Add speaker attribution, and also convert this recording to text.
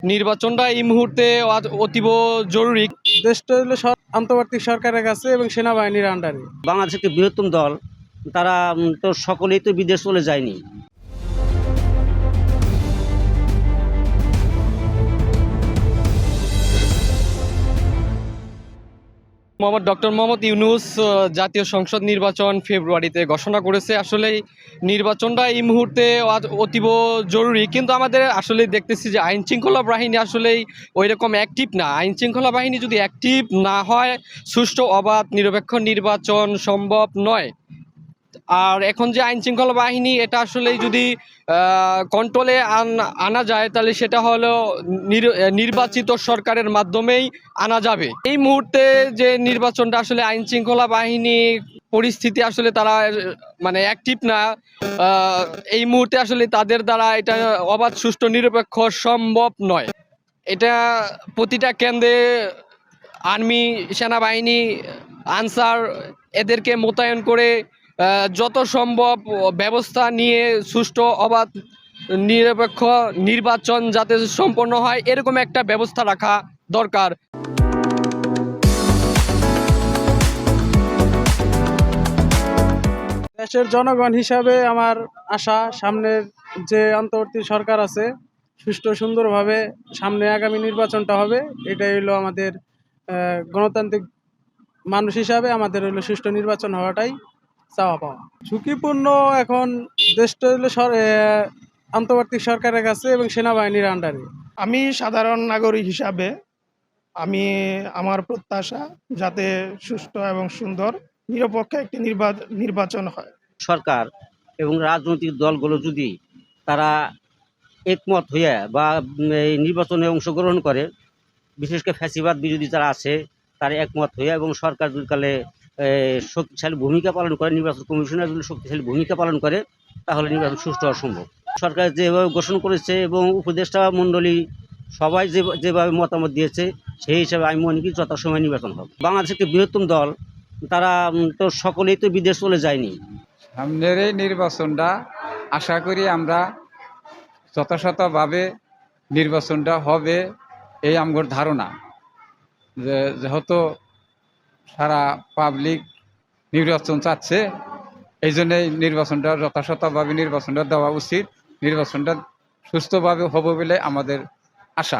Speaker 1: নির্বাচনটা এই মুহূর্তে অতীব জরুরি।
Speaker 2: দেশটা হলো আন্তর্জাতিক সরকারের কাছে এবং সেনাবাহিনীর আন্ডারে।
Speaker 3: বাংলাদেশ একটি বৃহত্তম দল, তারা তো সকলেই তো বিদেশ চলে যায়নি।
Speaker 1: ডক্টর মোহাম্মদ ইউনূস জাতীয় সংসদ নির্বাচন ফেব্রুয়ারিতে ঘোষণা করেছে। আসলে নির্বাচনটা এই মুহূর্তে অতীব জরুরি, কিন্তু আমাদের আসলে দেখতেছি যে আইন শৃঙ্খলা বাহিনী আসলেই ওই রকম অ্যাক্টিভ না। আইন শৃঙ্খলা বাহিনী যদি অ্যাক্টিভ না হয়, সুষ্ঠু অবাধ নিরপেক্ষ নির্বাচন সম্ভব নয়। আর এখন যে আইন শৃঙ্খলা বাহিনী, এটা আসলে যদি কন্ট্রোলে আনা যায়, তাহলে সেটা হলো নির্বাচিত সরকারের মাধ্যমেই আনা যাবে। এই মুহূর্তে যে নির্বাচনটা আসলে আইন শৃঙ্খলা বাহিনী পরিস্থিতি আসলে তারা মানে অ্যাক্টিভ না। এই মুহূর্তে আসলে তাদের দ্বারা এটা অবাধ সুষ্ঠু নিরপেক্ষ সম্ভব নয়। এটা প্রতিটা কেন্দ্রে আর্মি, সেনাবাহিনী, আনসার এদেরকে মোতায়েন করে যত সম্ভব ব্যবস্থা নিয়ে সুষ্ঠু অবাধ নিরপেক্ষ নির্বাচন যাতে সম্পন্ন হয়, এরকম একটা ব্যবস্থা রাখা দরকার।
Speaker 2: দেশের জনগণ হিসাবে আমার আশা, সামনের যে অন্তর্বর্তী সরকার আছে সুষ্ঠু সুন্দরভাবে সামনে আগামী নির্বাচনটা হবে। এটাই হলো আমাদের গণতান্ত্রিক মানুষ হিসাবে আমাদের হলো সুষ্ঠু নির্বাচন হওয়াটাই চাওয়া পাওয়া। ঝুঁকিপূর্ণ এখন দেশটা হলো আন্তর্জাতিক সরকারের কাছে এবং সেনাবাহিনীর আন্ডারে।
Speaker 4: আমি সাধারণ নাগরিক হিসাবে আমার প্রত্যাশা যাতে সুষ্ঠু এবং সুন্দর নিরপেক্ষ একটি নির্বাচন হয়।
Speaker 3: সরকার এবং রাজনৈতিক দলগুলো যদি তারা একমত হয়ে বা এই নির্বাচনে অংশগ্রহণ করে, বিশেষ করে ফ্যাসিবাদ বিরোধী যারা আছে তারা একমত হয়ে এবং সরকার যদি কালে শক্তিশালী ভূমিকা পালন করে, নির্বাচন কমিশনের যদি শক্তিশালী ভূমিকা পালন করে, তাহলে নির্বাচন সুষ্ঠু হওয়া সম্ভব। সরকার যেভাবে ঘোষণা করেছে এবং উপদেষ্টা মণ্ডলী সবাই যেভাবে মতামত দিয়েছে, সেই হিসাবে আমি মনে করি যথাসময় নির্বাচন হবে। বাংলাদেশ একটি বৃহত্তম দল, তারা তো সকলেই তো বিদেশ চলে যায়নি।
Speaker 5: সামনের এই নির্বাচনটা আশা করি আমরা যথাযথভাবে নির্বাচনটা হবে, এই আমার ধারণা। যেহেতু সারা পাবলিক নির্বাচন চাচ্ছে, এই জন্যই নির্বাচনটা যথাযথভাবে নির্বাচনটা দেওয়া উচিত। নির্বাচনটা সুস্থভাবে হবে বলে আমাদের আশা।